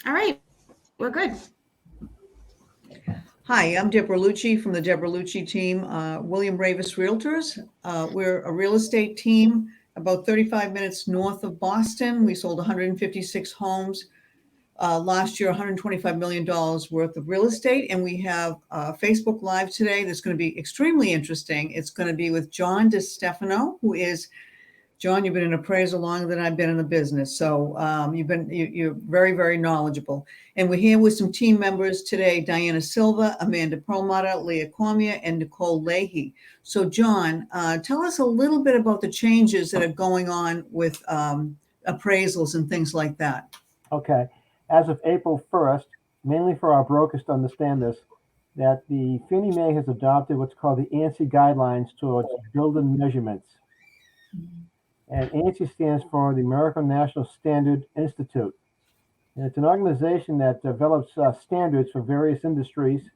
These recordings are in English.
All right, we're good. Hi, I'm Deborah Lucci from the Deborah Lucci team, William Raveis Realtors. We're a real estate team about 35 minutes north of Boston. We sold 156 homes last year, $125 million worth of real estate. And we have Facebook Live today that's going to be extremely interesting. It's going to be with John DiStefano, who is John, you've been in appraisal longer than I've been in the business, so you're very, very knowledgeable. And we're here with some team members today: Diana Silva, Amanda Perlmutter, Leah Cormier, and Nicole Leahy. So, John, tell us a little bit about the changes that are going on with appraisals and things like that. Okay. As of April 1st, mainly for our brokers to understand this, that the Fannie Mae has adopted what's called the Ansi guidelines towards building measurements. And Ansi stands for the American National Standard Institute. And it's an organization that develops standards for various industries.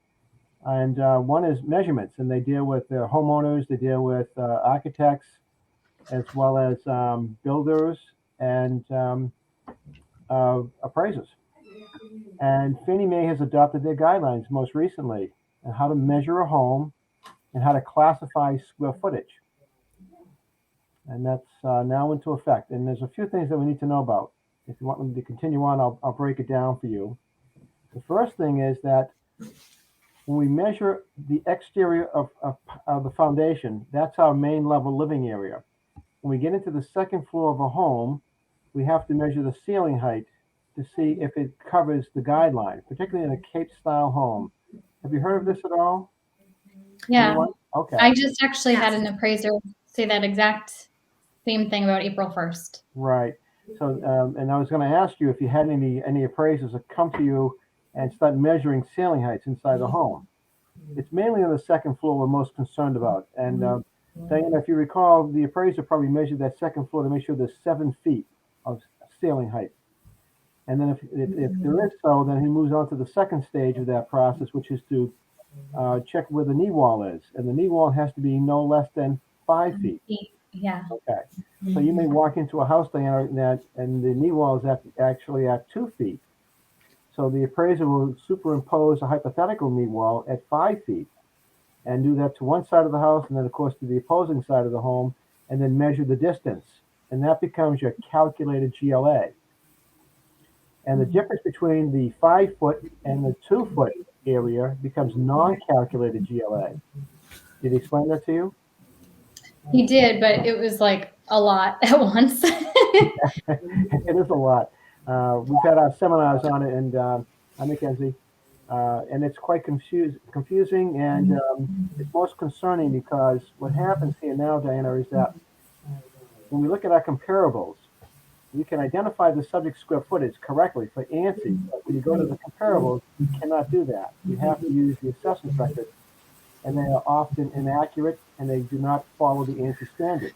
And one is measurements, and they deal with homeowners, they deal with architects, as well as builders and appraisers. And Fannie Mae has adopted their guidelines most recently on how to measure a home and how to classify square footage. And that's now into effect. And there's a few things that we need to know about. If you want me to continue on, I'll break it down for you. The first thing is that when we measure the exterior of the foundation, that's our main level living area. When we get into the second floor of a home, we have to measure the ceiling height to see if it covers the guideline, particularly in a Cape style home. Have you heard of this at all? Yeah. Anyone? Okay. I just actually had an appraiser say that exact same thing about April 1st. Right. So, and I was going to ask you if you had any appraisers that come to you and start measuring ceiling heights inside the home. It's mainly on the second floor we're most concerned about. And Diana, if you recall, the appraiser probably measured that second floor to make sure there's 7 feet of ceiling height. And then if there is so, then he moves on to the second stage of that process, which is to check where the knee wall is. And the knee wall has to be no less than 5 feet. Yeah. Okay. So you may walk into a house, Diana, and the knee wall is actually at 2 feet. So the appraiser will superimpose a hypothetical knee wall at 5 feet and do that to one side of the house and then, of course, to the opposing side of the home, and then measure the distance. And that becomes your calculated GLA. And the difference between the 5 foot and the 2 foot area becomes non-calculated GLA. Did he explain that to you? He did, but it was like a lot at once. It is a lot. We've had our seminars on it, and I'm Mackenzie, and it's quite confusing, and it's most concerning because what happens here now, Diana, is that when we look at our comparables, we can identify the subject square footage correctly for Ansi, but when you go to the comparables, you cannot do that. You have to use the assessment record, and they are often inaccurate, and they do not follow the Ansi standard.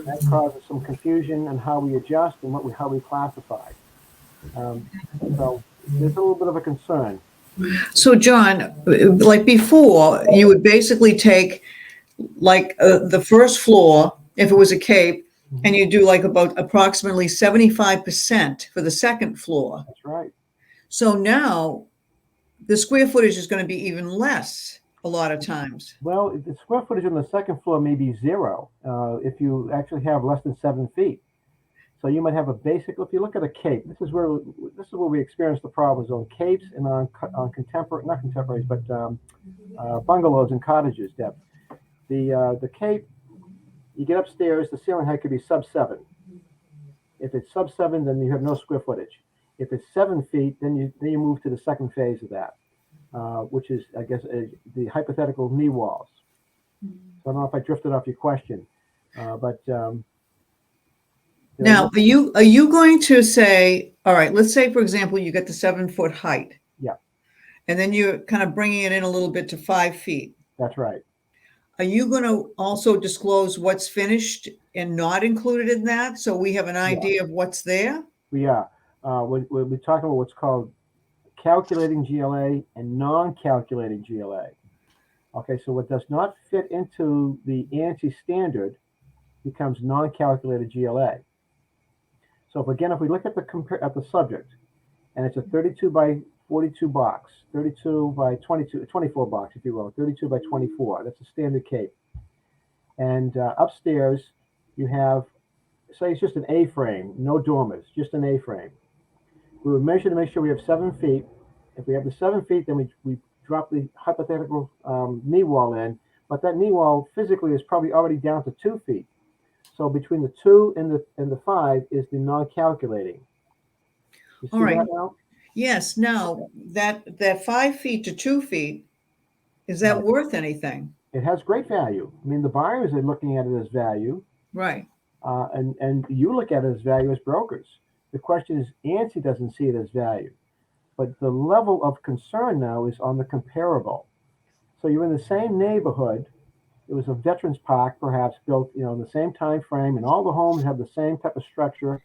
That causes some confusion on how we adjust and how we classify. So there's a little bit of a concern. So, John, like before, you would basically take like the first floor, if it was a Cape, and you do like about approximately 75% for the second floor. That's right. So now the square footage is going to be even less a lot of times. Well, the square footage on the second floor may be 0 if you actually have less than 7 feet. So you might have a basic. If you look at a Cape, this is where we experience the problems on Capes and on contemporary, not contemporaries, but bungalows and cottages. Deb, the Cape, you get upstairs, the ceiling height could be sub 7. If it's sub 7, then you have no square footage. If it's 7 feet, then you move to the second phase of that, which is, I guess, the hypothetical knee walls. So I don't know if I drifted off your question, but now, are you going to say, all right, let's say, for example, you get the 7 foot height. Yeah. And then you're kind of bringing it in a little bit to 5 feet. That's right. Are you going to also disclose what's finished and not included in that, so we have an idea of what's there? We are. We're talking about what's called calculating GLA and non-calculating GLA. Okay, so what does not fit into the ANSI standard becomes non-calculated GLA. So if we look at the subject, and it's a 32 by 42 box, 32 by 24 box, if you will, 32 by 24. That's a standard cape. And upstairs, you have, say it's just an A-frame, no dormers, just an A-frame. We would measure to make sure we have 7 feet. If we have the 7 feet, then we drop the hypothetical knee wall in, but that knee wall physically is probably already down to 2 feet. So between the 2 and the 5 is the non-calculating. You see All right. that now? Yes. Now that 5 feet to 2 feet, is that Right. worth anything? It has great value. I mean, the buyers are looking at it as value, Right. and you look at it as value as brokers. The question is, Ansi doesn't see it as value, but the level of concern now is on the comparable. So you're in the same neighborhood. It was a veterans park, perhaps built, in the same time frame, and all the homes have the same type of structure.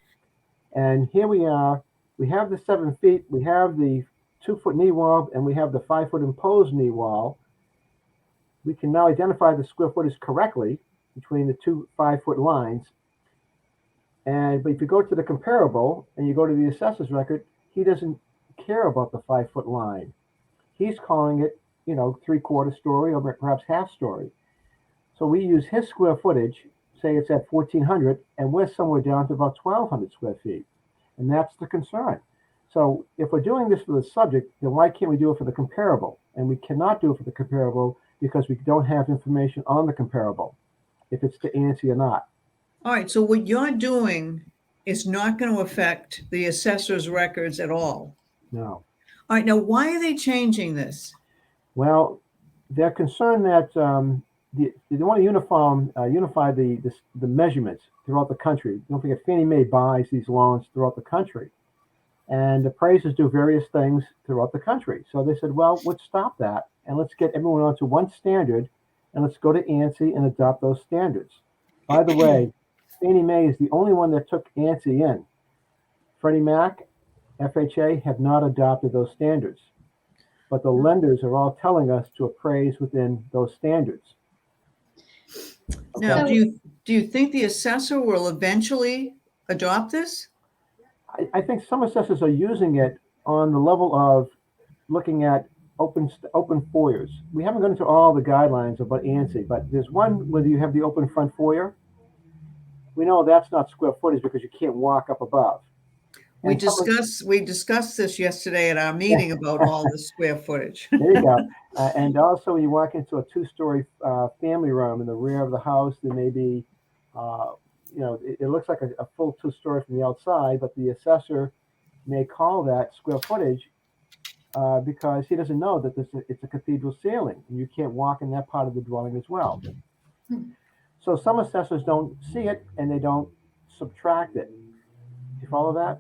And here we are. We have the 7 feet. We have the 2-foot knee wall, and we have the 5-foot imposed knee wall. We can now identify the square footage correctly between the 2 5-foot lines. But if you go to the comparable and you go to the assessor's record, he doesn't care about the 5-foot line. He's calling it, 3/4 story or perhaps half story. So we use his square footage, say it's at 1,400, and we're somewhere down to about 1,200 square feet. And that's the concern. So if we're doing this for the subject, then why can't we do it for the comparable? And we cannot do it for the comparable because we don't have information on the comparable, if it's to Ansi or not. All right. So what you're doing is not going to affect the assessor's records at all. No. All right. Now, why are they changing this? Well, they're concerned that they want to unify the measurements throughout the country. Don't forget, Fannie Mae buys these loans throughout the country, and appraisers do various things throughout the country. So they said, well, let's stop that and let's get everyone onto one standard, and let's go to Ansi and adopt those standards. By the way, Fannie Mae is the only one that took Ansi in. Freddie Mac, FHA have not adopted those standards, but the lenders are all telling us to appraise within those standards. Now, So- do you think the assessor will eventually adopt this? I think some assessors are using it on the level of looking at open foyers. We haven't gone into all the guidelines about Ansi, but there's one where you have the open front foyer. We know that's not square footage because you can't walk up above. We And some of- discussed this yesterday at our meeting about all the square footage. There you go. And also, when you walk into a 2-story family room in the rear of the house, there may be, it looks like a full 2-story from the outside, but the assessor may call that square footage because he doesn't know that it's a cathedral ceiling, and you can't walk in that part of the dwelling as well. So some assessors don't see it, and they don't subtract it. You follow that?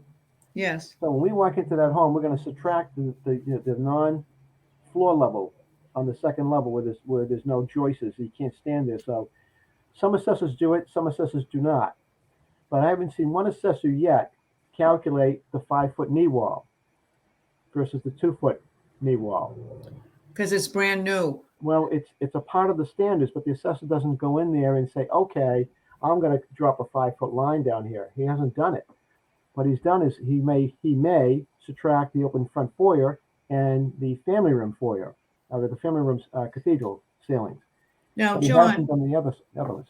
Yes. So when we walk into that home, we're going to subtract the non-floor level on the second level where there's no joists, so you can't stand there. So some assessors do it, some assessors do not. But I haven't seen one assessor yet calculate the 5-foot knee wall versus the 2-foot knee wall. Because it's brand new. Well, it's a part of the standards, but the assessor doesn't go in there and say, okay, I'm going to drop a 5-foot line down here. He hasn't done it. What he's done is he may subtract the open front foyer and the family room foyer, or the family room's cathedral ceilings. Now, But he John, hasn't done the others.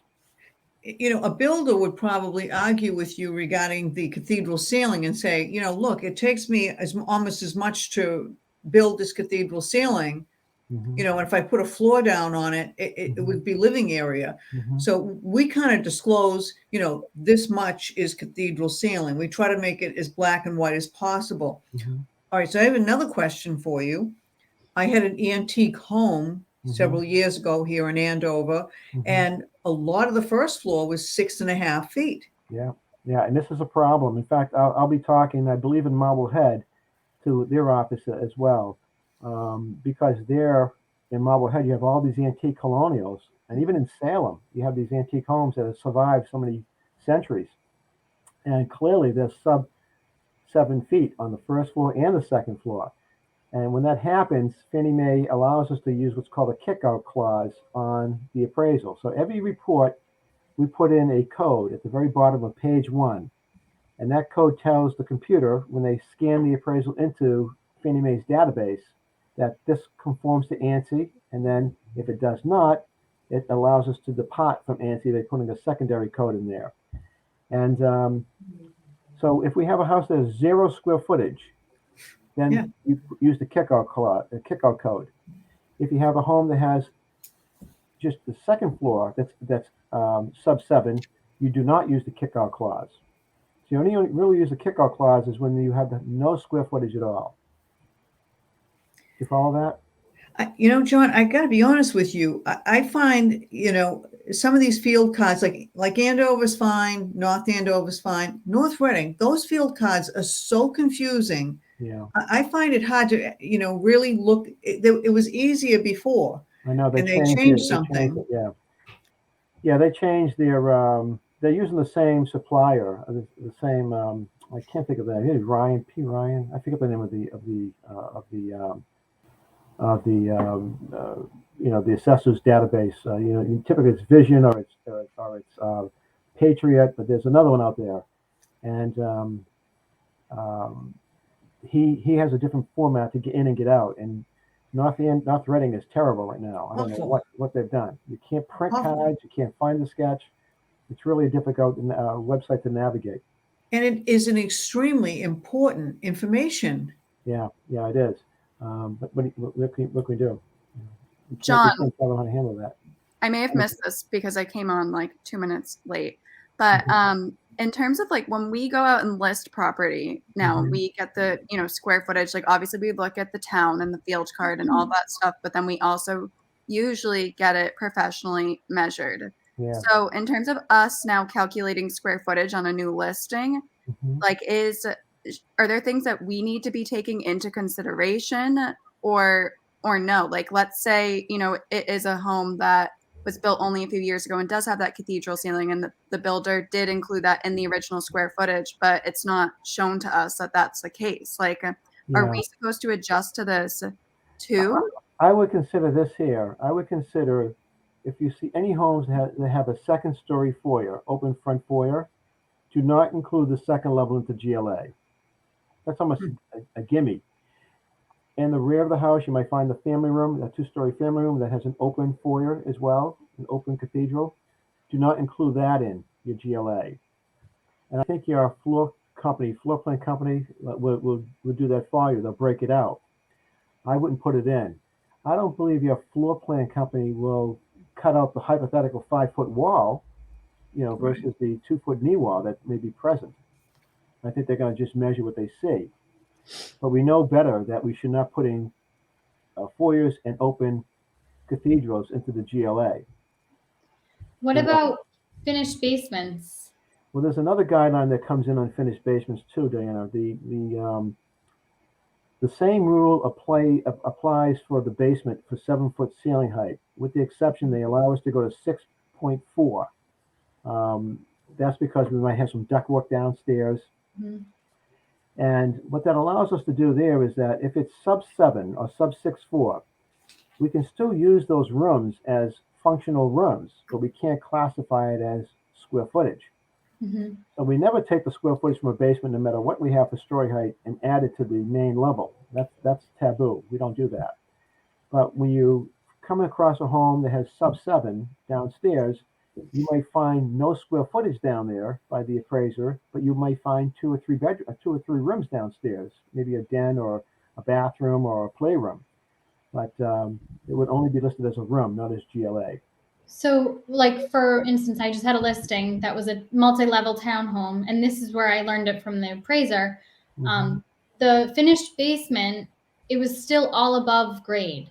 a builder would probably argue with you regarding the cathedral ceiling and say, look, it takes me almost as much to build this cathedral ceiling. Mhm. And if I put a floor down on it, it would be living area. Mhm. So we kind of disclose, this much is cathedral ceiling. We try to make it as black and white as possible. Mhm. All right. So I have another question for you. I had an antique home several years ago here in Andover, Mhm. and a lot of the first floor was 6.5 feet. Yeah, and this is a problem. In fact, I'll be talking, I believe, in Marblehead to their office as well, because there in Marblehead you have all these antique colonials, and even in Salem you have these antique homes that have survived so many centuries, and clearly they're sub 7 feet on the first floor and the second floor. And when that happens, Fannie Mae allows us to use what's called a kick-out clause on the appraisal. So every report, we put in a code at the very bottom of page 1. And that code tells the computer when they scan the appraisal into Fannie Mae's database that this conforms to Ansi. And then if it does not, it allows us to depart from Ansi by putting a secondary code in there. And so if we have a house that has 0 square footage, then you use the kickout code. If you have a home that has just the second floor that's sub 7, you do not use the kickout clause. So you only really use the kickout clause is when you have no square footage at all. You follow that? John, I got to be honest with you. I find, some of these field cards, like Andover's fine, North Andover's fine, North Reading, those field cards are so confusing. Yeah. I find it hard to, really look. It was easier before. I know they changed something. Yeah, they changed their. They're using the same supplier, the same. I can't think of that. Maybe Ryan P. Ryan. I forget the name of the assessor's database. Typically it's Vision or it's Patriot, but there's another one out there, and he has a different format to get in and get out. And North Reading is terrible right now. I don't know what they've done. You can't print cards. You can't find the sketch. It's really a difficult website to navigate. And it is an extremely important information. Yeah, it is. But what can we do? John, we can't tell them how to handle that. I may have missed this because I came on like 2 minutes late. But in terms of like when we go out and list property, now we get the square footage. Like obviously we look at the town and the field card and all that stuff, but then we also usually get it professionally measured. Yeah. So in terms of us now calculating square footage on a new listing, like are there things that we need to be taking into consideration or no? Like let's say, it is a home that was built only a few years ago and does have that cathedral ceiling, and the builder did include that in the original square footage, but it's not shown to us that that's the case. Like, are we supposed to adjust to this too? I would consider this here. I would consider if you see any homes that have a second story foyer, open front foyer, do not include the second level into GLA. That's almost a gimme. In the rear of the house, you might find the family room, a 2-story family room that has an open foyer as well, an open cathedral. Do not include that in your GLA. And I think your floor plan company will do that for you. They'll break it out. I wouldn't put it in. I don't believe your floor plan company will cut out the hypothetical 5-foot wall, versus the 2-foot knee wall that may be present. I think they're going to just measure what they see. But we know better that we should not put in foyers and open cathedrals into the GLA. What about finished basements? Well, there's another guideline that comes in on finished basements too, Diana. The same rule applies for the basement for 7-foot ceiling height, with the exception they allow us to go to 6.4. That's because we might have some ductwork downstairs. And what that allows us to do there is that if it's sub 7 or sub 6.4, we can still use those rooms as functional rooms, but we can't classify it as square footage. So we never take the square footage from a basement, no matter what we have for story height, and add it to the main level. That's taboo. We don't do that. But when you come across a home that has sub 7 downstairs, you might find no square footage down there by the appraiser, but you might find 2 or 3 rooms downstairs, maybe a den or a bathroom or a playroom. But it would only be listed as a room, not as GLA. So, like, for instance, I just had a listing that was a multi-level townhome, and this is where I learned it from the appraiser. The finished basement, it was still all above grade.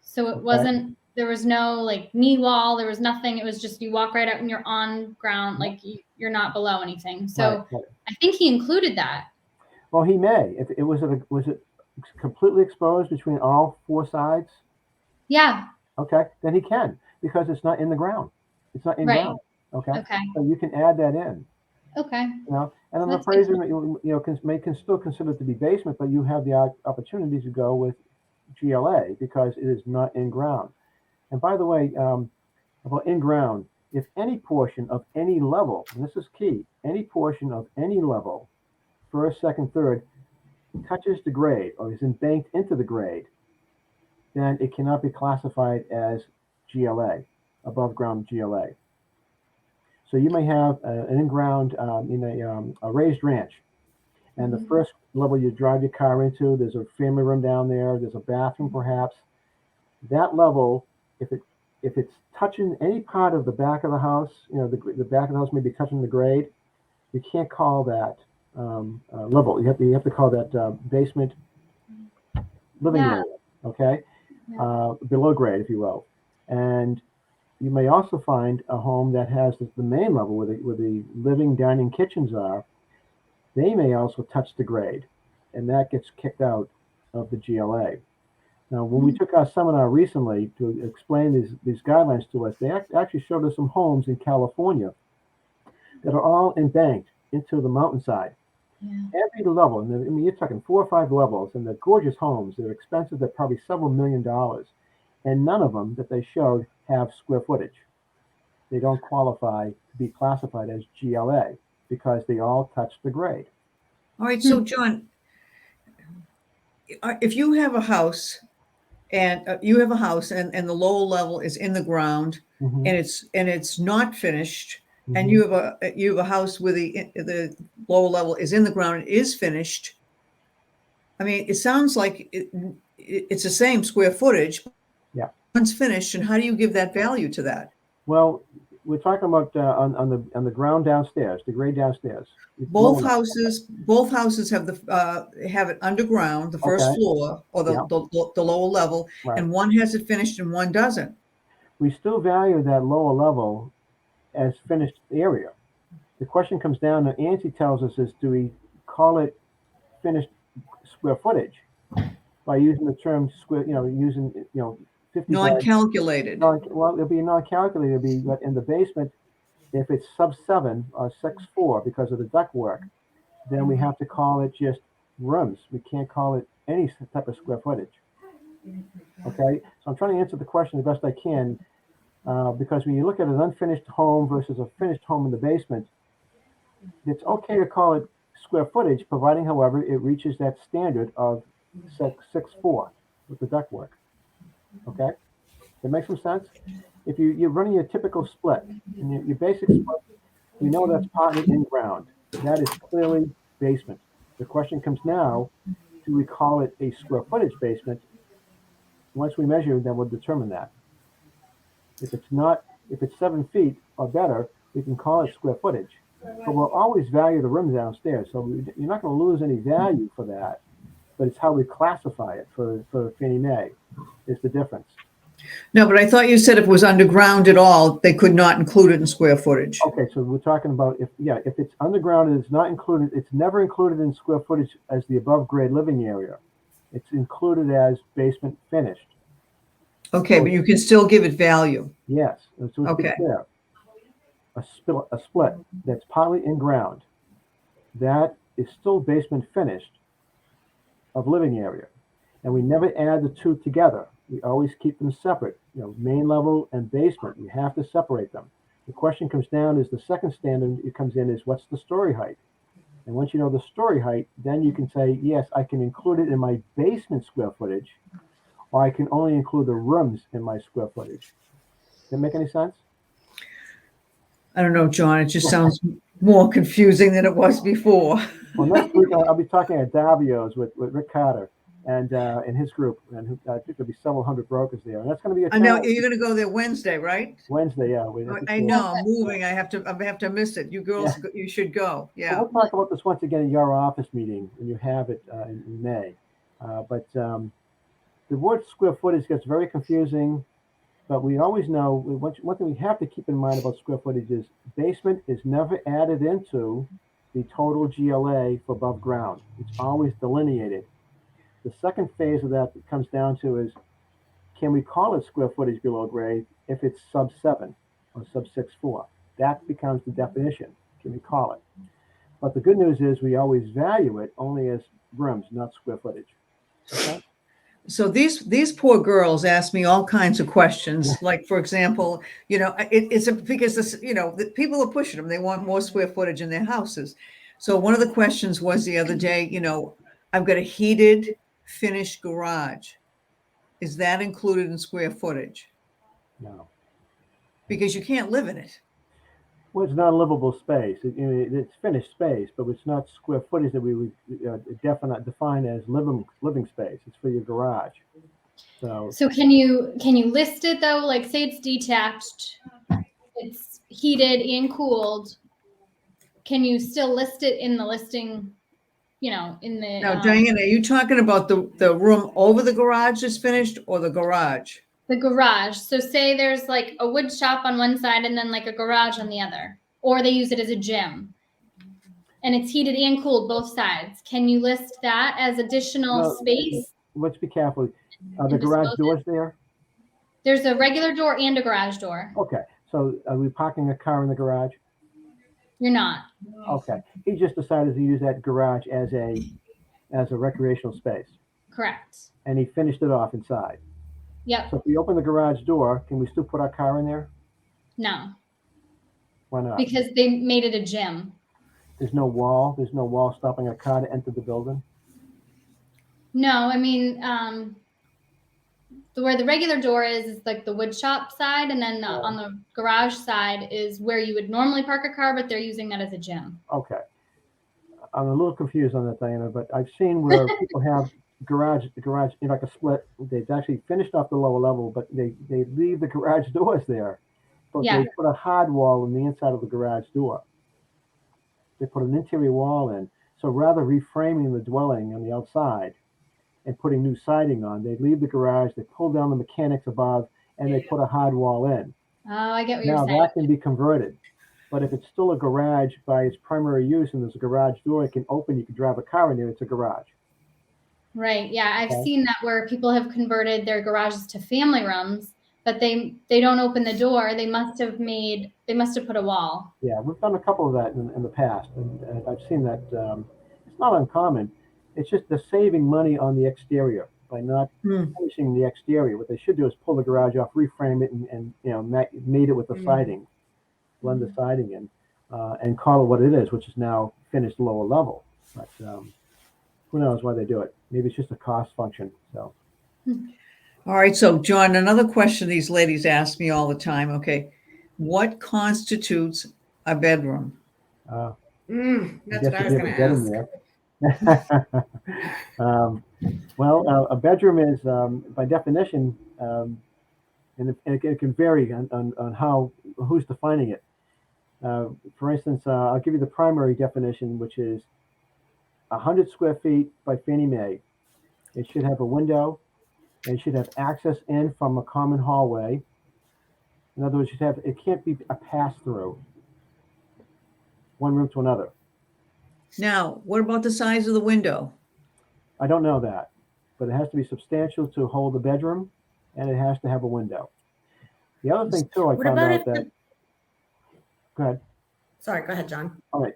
So it wasn't, there was no like knee wall, there was nothing. It was just you walk right out and you're on ground, like you're not below anything. So right. I think he included that. Well, he may. If it was it completely exposed between all 4 sides? Yeah. Okay, then he can, because it's not in the ground. It's not in ground. Okay. So you can add that in. Okay. And an appraiser, can still consider it to be basement, but you have the opportunity to go with GLA because it is not in ground. And by the way, about in ground, if any portion of any level, and this is key, any portion of any level, first, second, third, touches the grade or is embanked into the grade, then it cannot be classified as GLA, above ground GLA. So you may have an in-ground in a raised ranch, and the first level you drive your car into, there's a family room down there, there's a bathroom perhaps. That level, if it's touching any part of the back of the house, the back of the house may be touching the grade, you can't call that level. You have to call that basement living area, okay? Below grade, if you will. And you may also find a home that has the main level where the living, dining, kitchens are. They may also touch the grade, and that gets kicked out of the GLA. Now, when we took our seminar recently to explain these guidelines to us, they actually showed us some homes in California that are all embanked into the mountainside. Every level, and I mean, you're talking 4 or 5 levels, and they're gorgeous homes. They're expensive. They're probably several $1 million, and none of them that they showed have square footage. They don't qualify to be classified as GLA because they all touch the grade. All right, so John, if you have a house and and the lower level is in the ground and it's not finished, and you have a house where the lower level is in the ground and is finished, I mean, it sounds like it's the same square footage. Yeah. One's finished, and how do you give that value to that? Well, we're talking about on the ground downstairs, the grade downstairs. Both houses have have it underground, the first floor or the lower level, and one has it finished and one doesn't. We still value that lower level as finished area. The question comes down to, Ansi tells us, is do we call it finished square footage by using the term square, using 50 non-calculated. Well, it'll be non-calculated. It'll be in the basement. If it's sub 7 or 6.4 because of the ductwork, then we have to call it just rooms. We can't call it any type of square footage. Okay, so I'm trying to answer the question the best I can, because when you look at an unfinished home versus a finished home in the basement, it's okay to call it square footage, providing, however, it reaches that standard of 6.4 with the ductwork. Okay, that makes some sense. If you're running your typical split, and your basic split, we know that's partly in ground. That is clearly basement. The question comes now, do we call it a square footage basement? Once we measure, then we'll determine that. If it's 7 feet or better, we can call it square footage. But we'll always value the room downstairs, so you're not going to lose any value for that. But it's how we classify it for Fannie Mae is the difference. No, but I thought you said if it was underground at all, they could not include it in square footage. Okay, so we're talking about if it's underground and it's not included, it's never included in square footage as the above grade living area. It's included as basement finished. Okay, but you can still give it value. Yes. So okay. There. A split that's partly in ground, that is still basement finished of living area, and we never add the two together. We always keep them separate. Main level and basement. You have to separate them. The question comes down is the second standard it comes in is what's the story height? And once you know the story height, then you can say, yes, I can include it in my basement square footage, or I can only include the rooms in my square footage. Does that make any sense? I don't know, John. It just sounds more confusing than it was before. Well, next week I'll be talking at Davio's with Rick Carter and his group, and I think there'll be several hundred brokers there, and that's going to be I know you're going to go there Wednesday, right? Wednesday, yeah. I know. I'm moving. I have to miss it. You girls, you should go. Yeah. Well, we'll talk about this once again in your office meeting when you have it in May. But the word square footage gets very confusing. But we always know one thing we have to keep in mind about square footage is basement is never added into the total GLA for above ground. It's always delineated. The second phase of that comes down to is, can we call it square footage below grade if it's sub 7 or sub 6.4? That becomes the definition. Can we call it? But the good news is we always value it only as rooms, not square footage. Okay? So these poor girls ask me all kinds of questions. Like, for example, because the people are pushing them. They want more square footage in their houses. So one of the questions was the other day, I've got a heated, finished garage. Is that included in square footage? No. Because you can't live in it. Well, it's not a livable space. It's finished space, but it's not square footage that we would define as living space. It's for your garage. So can you list it though? Like, say it's detached, it's heated and cooled. Can you still list it in the listing? In the Now, Diane, are you talking about the room over the garage is finished or the garage? The garage. So say there's like a wood shop on one side and then like a garage on the other, or they use it as a gym and it's heated and cooled both sides. Can you list that as additional space? Let's be careful. Are the garage doors there? There's a regular door and a garage door. Okay. So are we parking a car in the garage? You're not. Okay. He just decided to use that garage as a recreational space. Correct. And he finished it off inside. Yep. So if we open the garage door, can we still put our car in there? No. Why not? Because they made it a gym. There's no wall. There's no wall stopping a car to enter the building. No, I mean, where the regular door is like the wood shop side, and then on the garage side is where you would normally park a car, but they're using that as a gym. Okay. I'm a little confused on that, Diana, but I've seen where people have the garage like a split. They've actually finished off the lower level, but they leave the garage doors there. But Yeah. they put a hard wall on the inside of the garage door. They put an interior wall in. So rather reframing the dwelling on the outside and putting new siding on, they leave the garage, they pull down the mechanics above, and they put a hard wall in. Oh, I get what Now you're saying. that can be converted. But if it's still a garage by its primary use and there's a garage door, it can open, you can drive a car in there, it's a garage. Right. Yeah. I've Okay. seen that where people have converted their garages to family rooms, but they don't open the door. They must have put a wall. Yeah, we've done a couple of that in the past, and I've seen that. It's not uncommon. It's just they're saving money on the exterior by not finishing the exterior. What they should do is pull the garage off, reframe it, and made it with the siding, blend the siding in, and call it what it is, which is now finished lower level. But who knows why they do it? Maybe it's just a cost function. So. All right. So, John, another question these ladies ask me all the time. Okay. What constitutes a bedroom? That's what I was going to ask. Well, a bedroom is, by definition, and it can vary on who's defining it. For instance, I'll give you the primary definition, which is 100 square feet by Fannie Mae. It should have a window, and it should have access in from a common hallway. In other words, it can't be a pass-through, one room to another. Now, what about the size of the window? I don't know that, but it has to be substantial to hold the bedroom, and it has to have a window. The other thing too, I found out that. Go ahead. Sorry, go ahead, John. All right.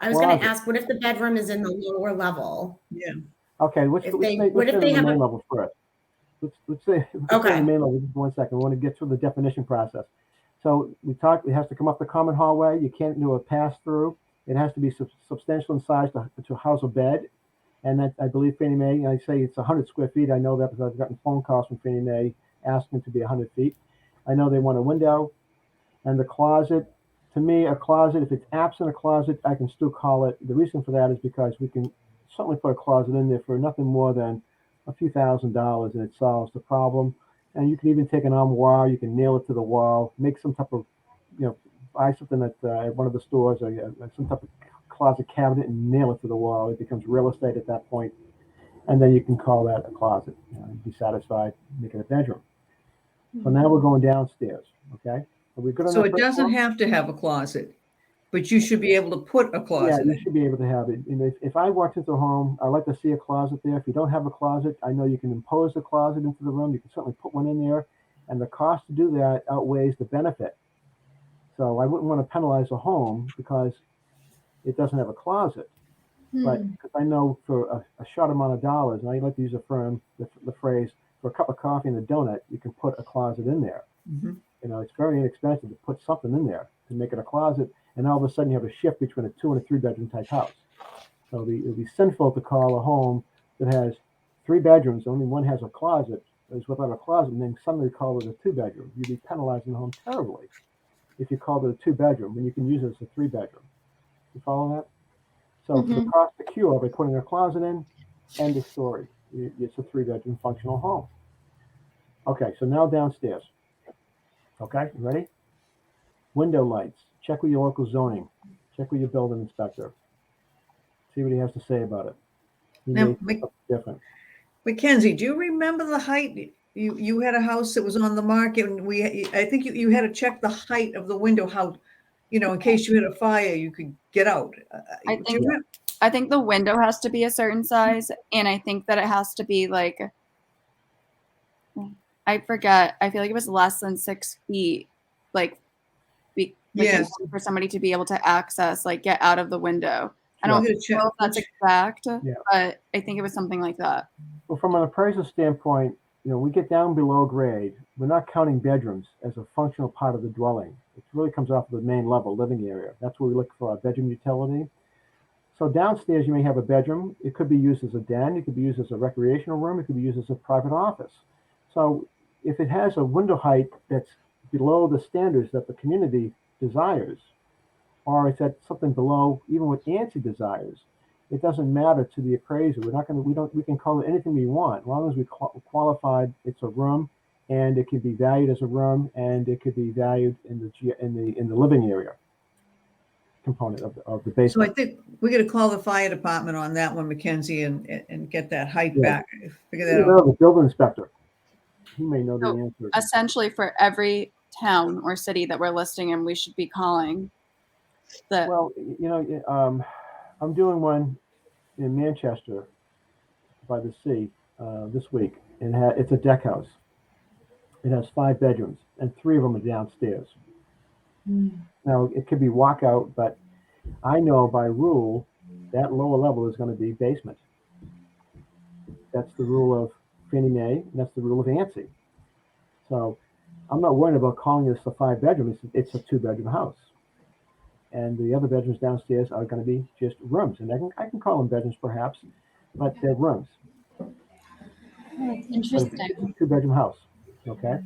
I was going to ask, what if the bedroom is in the lower level? Yeah. Okay. Let's say the main level first. Let's say the main level. Just 1 second. We want to get through the definition process. So we talked. It has to come up the common hallway. You can't do a pass through. It has to be substantial in size to house a bed. And that, I believe Fannie Mae, I say it's 100 square feet. I know that because I've gotten phone calls from Fannie Mae asking to be 100 feet. I know they want a window. And the closet, to me, a closet, if it's absent a closet, I can still call it. The reason for that is because we can certainly put a closet in there for nothing more than a few $1,000s, and it solves the problem. And you can even take an armoire, you can nail it to the wall, make some type of, buy something at one of the stores or some type of closet cabinet and nail it to the wall. It becomes real estate at that point. And then you can call that a closet. Be satisfied, make it a bedroom. So now we're going downstairs, okay? Are we good on So that it first doesn't floor? have to have a closet, but you should be able to put a closet Yeah, in. you should be able to have it. If I walked into a home, I like to see a closet there. If you don't have a closet, I know you can impose a closet into the room. You can certainly put one in there, and the cost to do that outweighs the benefit. So I wouldn't want to penalize a home because it doesn't have a closet. But because I know for a short amount of dollars, and I like to use the phrase, for a cup of coffee and a donut, you can put a closet in there. Mhm. You know, it's very inexpensive to put something in there to make it a closet, and all of a sudden you have a shift between a 2 and a 3 bedroom type house. So it would be sinful to call a home that has 3 bedrooms, only one has a closet, is without a closet, and then suddenly call it a 2 bedroom. You'd be penalizing the home terribly if you called it a 2 bedroom when you can use it as a 3 bedroom. You follow that? So for the cost to cure by putting a closet in, end of story. It's a 3 bedroom functional home. Okay, so now downstairs. Okay, ready? Window lights. Check with your local zoning. Check with your building inspector. See what he has to say about it. He Now, may say something different. Mackenzie, do you remember the height? You had a house that was on the market, and I think you had to check the height of the window, how, in case you had a fire, you could get out. I Do think you remember? I think the window has to be a certain size, and I think that it has to be like, I forget. I feel like it was less than 6 feet, like, in Yes. order for somebody to be able to access, like, get out of the window. I We're don't gonna check. know if that's exact, Yeah. but I think it was something like that. Well, from an appraisal standpoint, we get down below grade. We're not counting bedrooms as a functional part of the dwelling. It really comes off of the main level, living area. That's where we look for our bedroom utility. So downstairs, you may have a bedroom. It could be used as a den. It could be used as a recreational room. It could be used as a private office. So if it has a window height that's below the standards that the community desires, or it's at something below even what Ansi desires, it doesn't matter to the appraiser. We can call it anything we want, as long as we qualified it's a room, and it can be valued as a room, and it could be valued in the living area component of the basement. So I think we got to call the fire department on that one, Mackenzie, and get that height back. Figure that out. The building inspector, he may know the So answer. essentially, for every town or city that we're listing in, we should be calling the. Well, I'm doing one in Manchester by the sea this week, and it's a deck house. It has 5 bedrooms, and 3 of them are downstairs. Now, it could be walkout, but I know by rule that lower level is going to be basement. That's the rule of Fannie Mae, and that's the rule of Ansi. So I'm not worried about calling this a 5 bedroom. It's a 2 bedroom house. And the other bedrooms downstairs are going to be just rooms. And I can call them bedrooms perhaps, but they're rooms. That's interesting. It's a 2 bedroom house. Okay.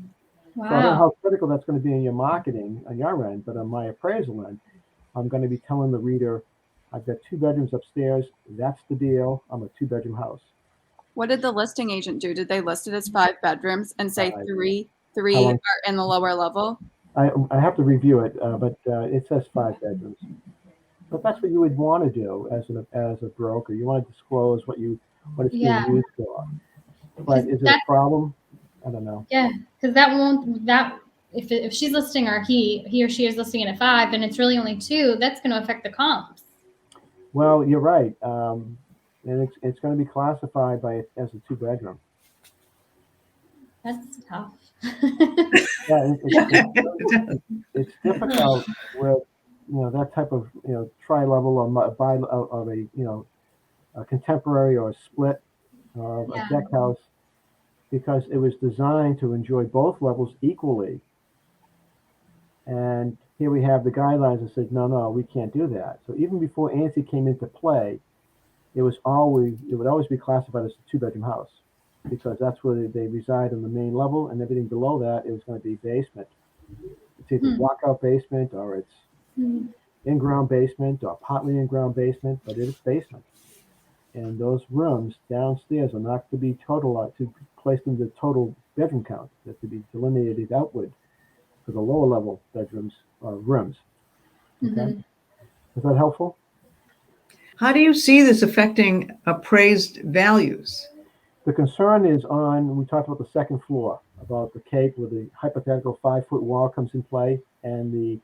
Wow. So I don't know how critical that's going to be in your marketing on your end, but on my appraisal end, I'm going to be telling the reader, I've got 2 bedrooms upstairs. That's the deal. I'm a 2 bedroom house. What did the listing agent do? Did they list it as 5 bedrooms and say 3 long- are in the lower level? I have to review it, but it says 5 bedrooms. But that's what you would want to do as a broker. You want to disclose what it's Yeah. being used for. But is it a problem? I don't know. Yeah, because if she's listing or he or she is listing it at 5 and it's really only 2, that's going to affect the comps. Well, you're right, and it's going to be classified as a 2 bedroom. That's tough. Yeah, it's difficult with that type of tri-level of a contemporary or a split or a deck house, because it was designed to enjoy both levels equally. And here we have the guidelines that said, no, we can't do that. So even before Ansi came into play, it would always be classified as a 2 bedroom house, because that's where they reside on the main level, and everything below that is going to be basement. It's either walkout basement, or it's in-ground basement, or partly in-ground basement, but it's basement. And those rooms downstairs are not to be placed in the total bedroom count. They're to be delineated outward for the lower level bedrooms or rooms. Okay, is that helpful? How do you see this affecting appraised values? The concern is we talked about the second floor, about the cape where the hypothetical 5-foot wall comes in play, and the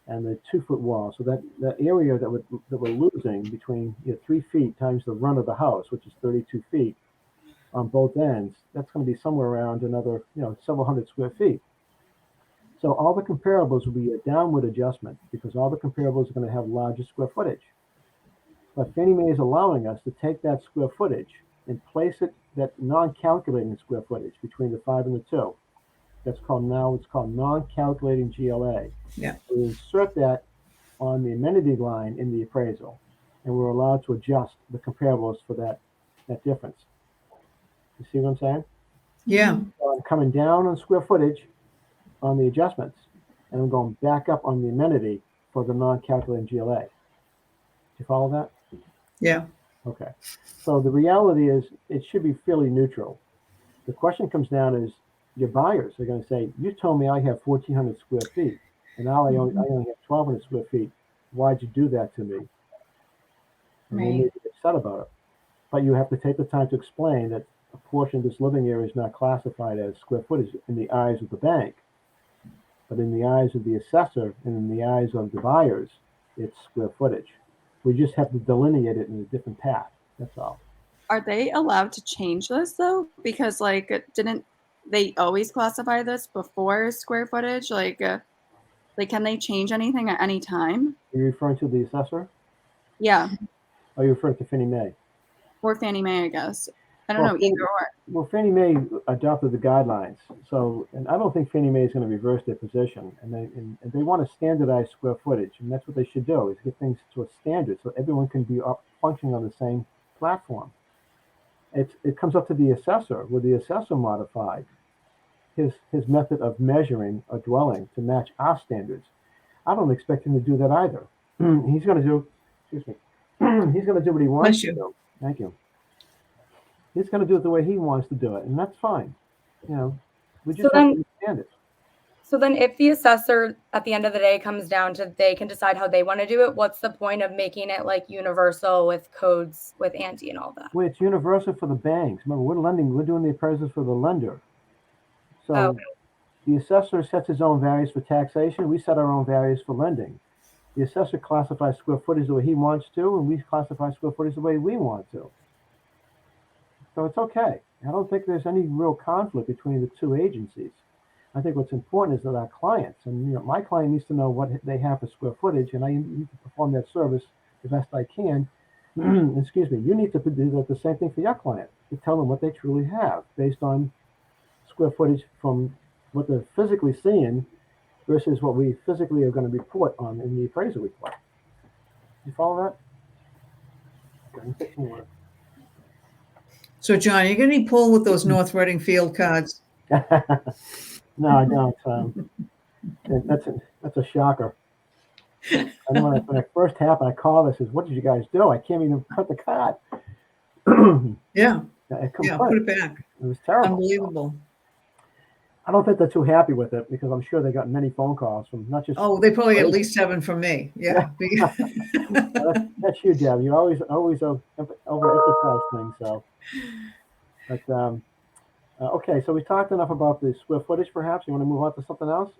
2-foot wall. So that area that we're losing between 3 feet times the run of the house, which is 32 feet on both ends, that's going to be somewhere around another several hundred square feet. So all the comparables will be a downward adjustment, because all the comparables are going to have larger square footage. But Fannie Mae is allowing us to take that square footage and place it, that non-calculating square footage between the 5 and the 2. It's called non-calculating GLA. Yeah. We insert that on the amenity line in the appraisal, and we're allowed to adjust the comparables for that difference. You see what I'm saying? Yeah. So I'm coming down on square footage on the adjustments, and I'm going back up on the amenity for the non-calculating GLA. Do you follow that? Yeah. Okay. So the reality is it should be fairly neutral. The question comes down is your buyers are going to say, you told me I have 1,400 square feet, and now I only have 1,200 square feet. Why'd you do that to me? And they may be upset about it. But you have to take the time to explain that a portion of this living area is not classified as square footage in the eyes of the bank. But in the eyes of the assessor and in the eyes of the buyers, it's square footage. We just have to delineate it in a different path. That's all. Are they allowed to change this though? Because like, didn't they always classify this before square footage? Like, can they change anything at any time? Are you referring to the assessor? Yeah. Or are you referring to Fannie Mae? Or Fannie Mae, I guess. I don't know, either or. Well, Fannie Mae adopted the guidelines. So, and I don't think Fannie Mae is going to reverse their position. And they want to standardize square footage. And that's what they should do, is get things to a standard so everyone can be functioning on the same platform. It comes up to the assessor. Will the assessor modify his method of measuring a dwelling to match our standards? I don't expect him to do that either. He's going to do, excuse me, he's going to do what he wants to do. Thank you. He's going to do it the way he wants to do it, and that's fine. You know, we just have to understand it. So then if the assessor at the end of the day comes down to they can decide how they want to do it, what's the point of making it like universal with codes with Ansi and all that? Well, it's universal for the banks. Remember, we're doing the appraisals for the lender. So the assessor sets his own values for taxation. We set our own values for lending. The assessor classifies square footage the way he wants to, and we classify square footage the way we want to. So it's okay. I don't think there's any real conflict between the two agencies. I think what's important is that our clients, and my client needs to know what they have for square footage, and I need to perform that service the best I can. Excuse me. You need to do the same thing for your client, to tell them what they truly have based on square footage from what they're physically seeing versus what we physically are going to report on in the appraisal report. You follow that? So, John, you're going to be pulled with those North Reading field cards. No, I don't. That's a shocker. I know when it first happened, I called. I said, "What did you guys do? I can't even print the card." Yeah, put it back. It was terrible. Unbelievable. I don't think they're too happy with it because I'm sure they got many phone calls from not just. Oh, they probably get at least 7 from me. Yeah. That's you, Deb. You always overemphasize things. So, but okay. So we talked enough about the square footage. Perhaps you want to move on to something else?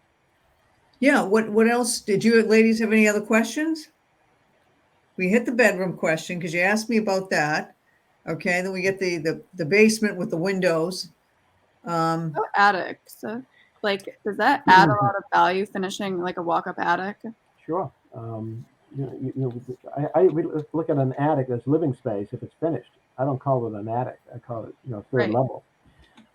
Yeah. What else? Did you ladies have any other questions? We hit the bedroom question because you asked me about that. Okay. Then we get the basement with the windows. Attics. Like, does that add a lot of value finishing like a walk-up attic? Sure. We look at an attic as living space if it's finished. I don't call it an attic. I call it, third level.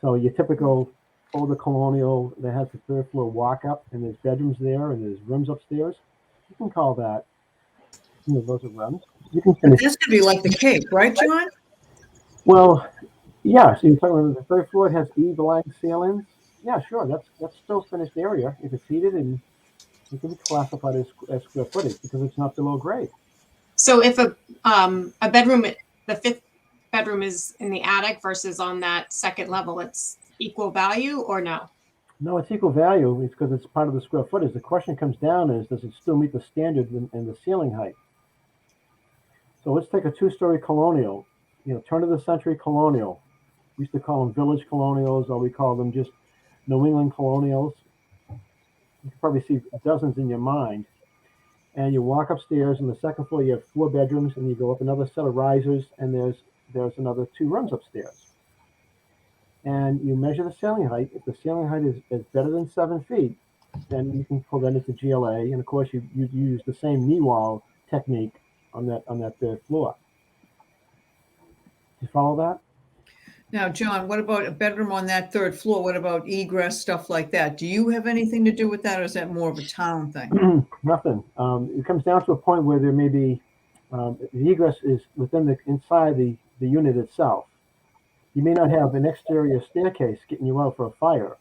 So your typical older colonial that has the third floor walk-up and there's bedrooms there and there's rooms upstairs. You can call that, those are rooms. You can finish. This could be like the Cape, right, John? Well, yeah. So you're talking about the third floor, it has eave-line ceilings. Yeah, sure. That's still finished area if it's heated, and it can be classified as square footage because it's not below grade. So if a bedroom, the fifth bedroom is in the attic versus on that second level, it's equal value or no? No, it's equal value. It's because it's part of the square footage. The question comes down is, does it still meet the standard in the ceiling height? So let's take a 2-story colonial, turn of the century colonial. We used to call them village colonials, or we call them just New England colonials. You can probably see dozens in your mind. And you walk upstairs, on the second floor you have 4 bedrooms, and you go up another set of risers, and there's another 2 rooms upstairs. And you measure the ceiling height. If the ceiling height is better than 7 feet, then you can pull that into GLA. And of course, you use the same knee wall technique on that third floor. You follow that? Now, John, what about a bedroom on that third floor? What about egress, stuff like that? Do you have anything to do with that, or is that more of a town thing? Nothing. It comes down to a point where there may be the egress is within inside the unit itself. You may not have an exterior staircase getting you out for a fire,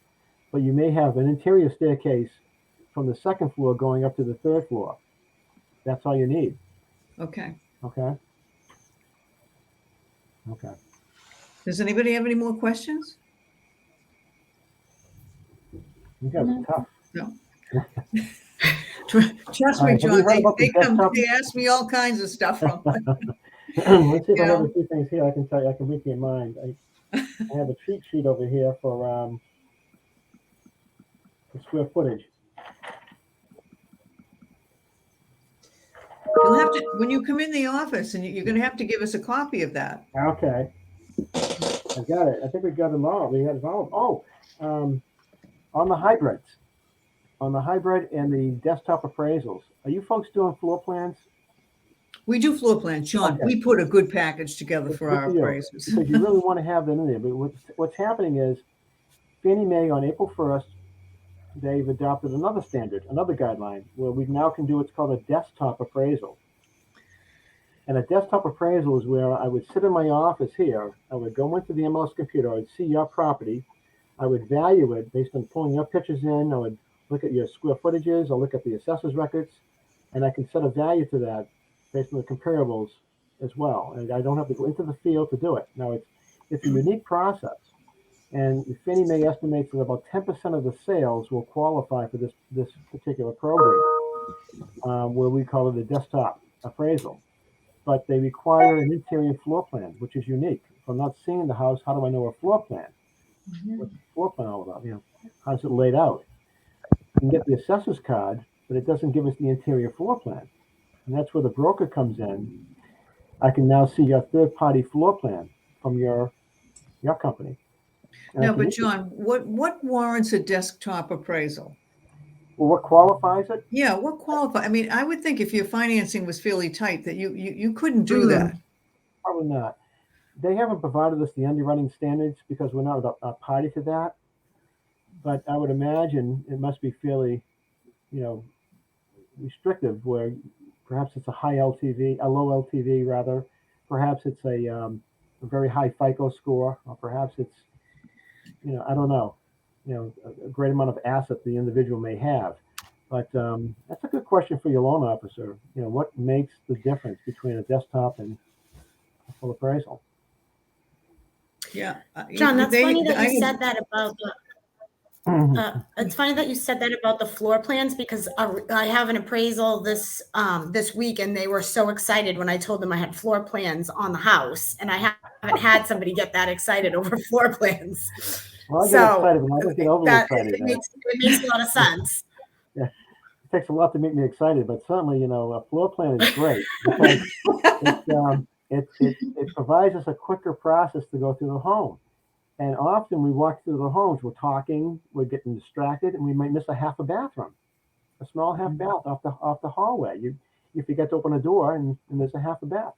but you may have an interior staircase from the second floor going up to the third floor. That's all you need. Okay. Okay. Does anybody have any more questions? You guys are tough. No. Trust me, Have you John, heard about the desktop? they ask me all kinds of stuff from. Let's see if I have Yeah. a few things here I can tell you. I can read your mind. I have a cheat sheet over here for square footage. You'll have to, when you come in the office, and you're going to have to give us a copy of that. Okay. I got it. I think we got them all. We had them all. On the hybrid and the desktop appraisals, are you folks doing floor plans? We do floor plans, Sean. Okay. We put a good package together for Good our for you, appraisers. because you really want to have them in there. But what's happening is Fannie Mae on April 1st, they've adopted another standard, another guideline, where we now can do what's called a desktop appraisal. And a desktop appraisal is where I would sit in my office here, I would go into the MLS computer, I would see your property, I would value it based on pulling your pictures in, I would look at your square footages, I'll look at the assessor's records, and I can set a value to that based on the comparables as well. And I don't have to go into the field to do it. Now, it's a unique process. And Fannie Mae estimates that about 10% of the sales will qualify for this particular program, where we call it a desktop appraisal. But they require an interior floor plan, which is unique. If I'm not seeing the house, how do I know a floor plan? What's the floor plan all about? How's it laid out? You can get the assessor's card, but it doesn't give us the interior floor plan. And that's where the broker comes in. I can now see your third-party floor plan from your company. No, but John, what warrants a desktop appraisal? Well, what qualifies it? Yeah, what qualifies? I mean, I would think if your financing was fairly tight that you couldn't do that. Probably not. They haven't provided us the underwriting standards because we're not a party to that. But I would imagine it must be fairly, restrictive, where perhaps it's a low LTV rather. Perhaps it's a very high FICO score, or perhaps it's, I don't know, a great amount of asset the individual may have. But that's a good question for your loan officer. What makes the difference between a desktop and a full appraisal? Yeah, John, that's funny that you said that about the. It's funny that you said that about the floor plans, because I have an appraisal this week, and they were so excited when I told them I had floor plans on the house, and I haven't had somebody get that excited over floor plans. Well, I get excited, but I don't get overly excited. It makes a lot of sense. Yeah, it takes a lot to make me excited, but certainly, a floor plan is great because it provides us a quicker process to go through the home. And often we walk through the homes, we're talking, we're getting distracted, and we might miss a half a bathroom, a small half bath off the hallway. You forget to open a door, and there's a half a bath.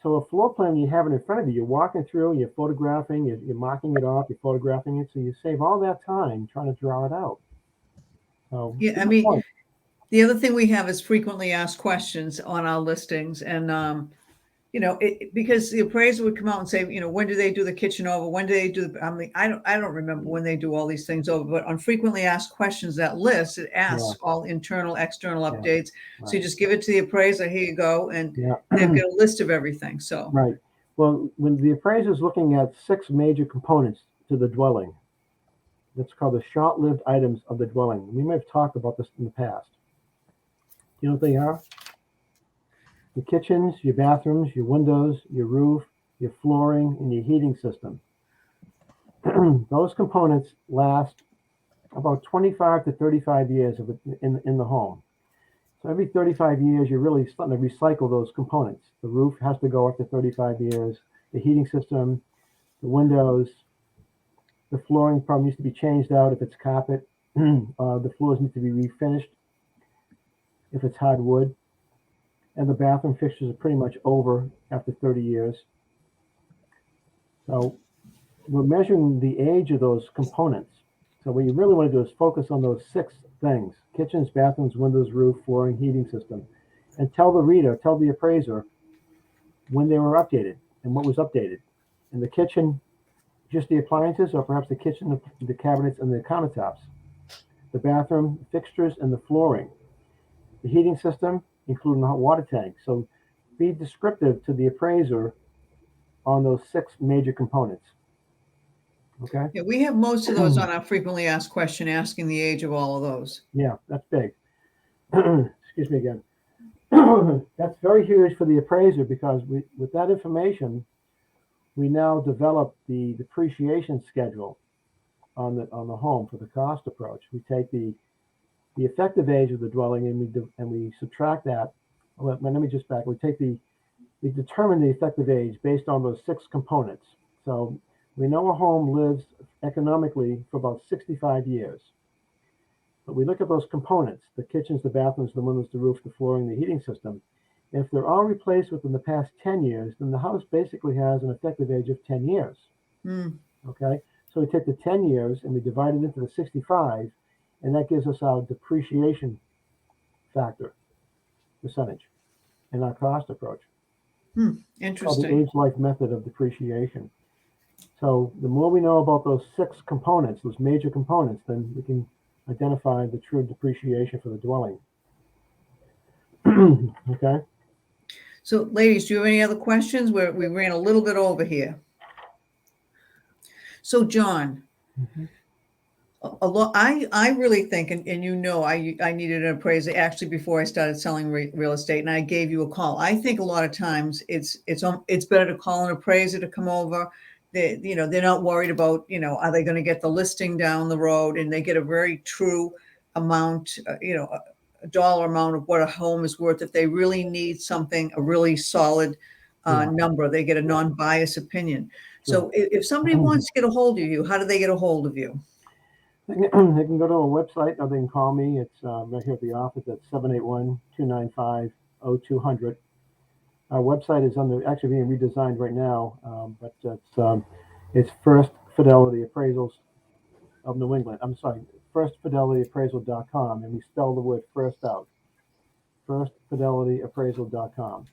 So a floor plan, you have it in front of you. You're walking through, you're photographing, you're marking it off, you're photographing it, so you save all that time trying to draw it out. So yeah, I mean, the other thing we have is frequently asked questions on our listings, and because the appraiser would come out and say, when do they do the kitchen over? When do they do I don't remember when they do all these things over, but on frequently asked questions, that list, it asks all internal, external updates. Right. So you just give it to the appraiser, here you go, and they've got a list of everything. So right. Well, when the appraiser is looking at 6 major components to the dwelling, that's called the short-lived items of the dwelling. We may have talked about this in the past. You know what they are? Your kitchens, your bathrooms, your windows, your roof, your flooring, and your heating system. Those components last about 25 to 35 years in the home. So every 35 years, you're really starting to recycle those components. The roof has to go up to 35 years. The heating system, the windows, the flooring probably needs to be changed out if it's carpet. The floors need to be refinished if it's hardwood. and the bathroom fixtures are pretty much over after 30 years. So we're measuring the age of those components. So what you really want to do is focus on those 6 things: kitchens, bathrooms, windows, roof, flooring, heating system, and tell the appraiser when they were updated and what was updated. In the kitchen, just the appliances, or perhaps the kitchen, the cabinets, and the countertops. The bathroom, fixtures, and the flooring. The heating system, including the hot water tank. So be descriptive to the appraiser on those 6 major components. Okay? Yeah, we have most of those on our frequently asked question, asking the age of all of those. Yeah, that's big. Excuse me again. That's very huge for the appraiser, because with that information, we now develop the depreciation schedule on the home for the cost approach. We take the effective age of the dwelling and we subtract that. Let me just back. We determine the effective age based on those 6 components. So we know a home lives economically for about 65 years. But we look at those components: the kitchens, the bathrooms, the windows, the roof, the flooring, the heating system. If they're all replaced within the past 10 years, then the house basically has an effective age of 10 years. Okay? So we take the 10 years and we divide it into the 65, and that gives us our depreciation factor percentage in our cost approach. Called the Interesting. age-life method of depreciation. So the more we know about those 6 components, those major components, then we can identify the true depreciation for the dwelling. Okay? So ladies, do you have any other questions? We ran a little bit over here. So John, I really think, and you know, I needed an appraiser actually before I started selling real estate, and I gave you a call. I think a lot of times it's better to call an appraiser to come over. They're not worried about, are they going to get the listing down the road, and they get a very true amount, a dollar amount of what a home is worth. If they really need something, a really solid number, they get a non-biased opinion. So if somebody wants to get a hold of you, how do they get a hold of you? They can go to our website, or they can call me. It's right here at the office at 781-295-0200. Our website is actually being redesigned right now, but it's First Fidelity Appraisals of New England. I'm sorry, firstfidelityappraisal.com, and we spell the word first out. Firstfidelityappraisal.com.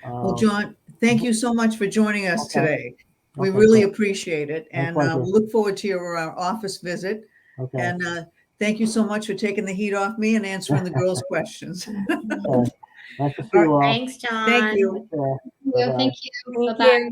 Well, John, thank you so much for joining us today. We Okay, really great. appreciate it, and pleasure. we look forward to your office visit. Okay. And thank you so much for taking the heat off me and answering the girls' questions. Okay. Nice to see you all. Thanks, John. Thank you. Take care. Thank you. Thank Bye-bye. you.